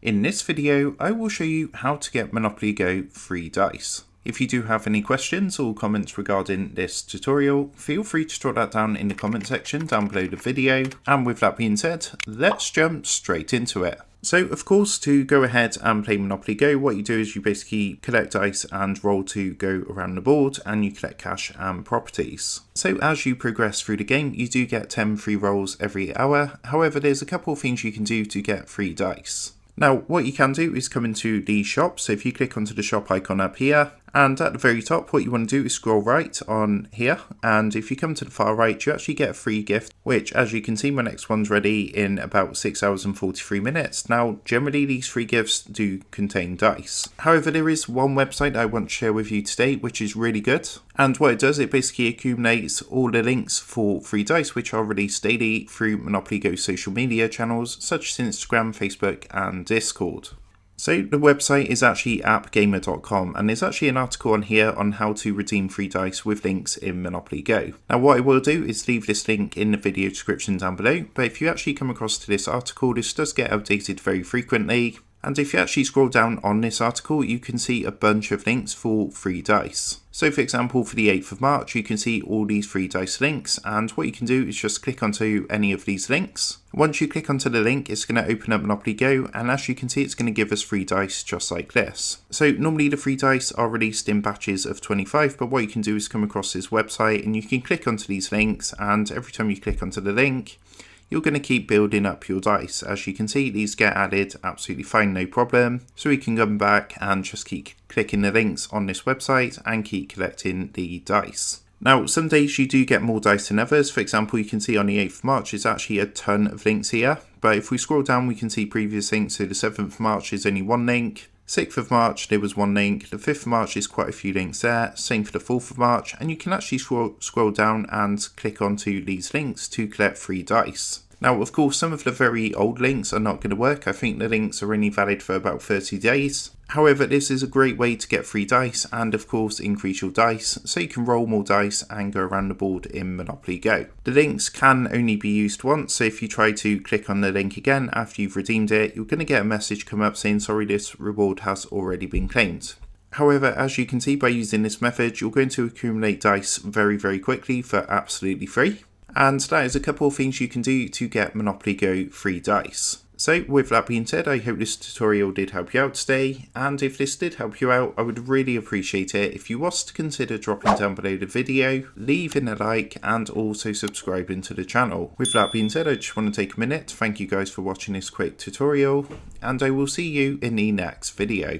In this video, I will show you how to get Monopoly Go free dice. If you do have any questions or comments regarding this tutorial, feel free to drop that down in the comment section down below the video. And with that being said, let's jump straight into it. So of course, to go ahead and play Monopoly Go, what you do is you basically collect dice and roll to go around the board, and you collect cash and properties. So as you progress through the game, you do get 10 free rolls every hour. However, there's a couple of things you can do to get free dice. Now, what you can do is come into the shop. So if you click onto the shop icon up here, and at the very top, what you want to do is scroll right on here. And if you come to the far right, you actually get a free gift, which as you can see, my next one's ready in about 6 hours and 43 minutes. Now, generally these free gifts do contain dice. However, there is one website I want to share with you today, which is really good. And what it does, it basically accumulates all the links for free dice, which are released daily through Monopoly Go social media channels, such as Instagram, Facebook, and Discord. So the website is actually appgamer.com, and there's actually an article on here on how to redeem free dice with links in Monopoly Go. Now what I will do is leave this link in the video description down below, but if you actually come across to this article, this does get updated very frequently. And if you actually scroll down on this article, you can see a bunch of links for free dice. So for example, for the 8th of March, you can see all these free dice links, and what you can do is just click onto any of these links. Once you click onto the link, it's going to open up Monopoly Go, and as you can see, it's going to give us free dice just like this. So normally the free dice are released in batches of 25, but what you can do is come across this website and you can click onto these links, and every time you click onto the link, you're going to keep building up your dice. As you can see, these get added absolutely fine, no problem. So we can come back and just keep clicking the links on this website and keep collecting the dice. Now, some days you do get more dice than others. For example, you can see on the 8th of March, there's actually a ton of links here. But if we scroll down, we can see previous links. So the 7th of March is only one link. 6th of March, there was one link. The 5th of March is quite a few links there. Same for the 4th of March. And you can actually scroll down and click onto these links to collect free dice. Now, of course, some of the very old links are not going to work. I think the links are only valid for about 30 days. However, this is a great way to get free dice and, of course, increase your dice so you can roll more dice and go around the board in Monopoly Go. The links can only be used once, so if you try to click on the link again after you've redeemed it, you're going to get a message come up saying, sorry, this reward has already been claimed. However, as you can see, by using this method, you're going to accumulate dice very, very quickly for absolutely free. And that is a couple of things you can do to get Monopoly Go free dice. So with that being said, I hope this tutorial did help you out today, and if this did help you out, I would really appreciate it if you was to consider dropping down below the video, leaving a like, and also subscribing to the channel. With that being said, I just want to take a minute to thank you guys for watching this quick tutorial, and I will see you in the next video.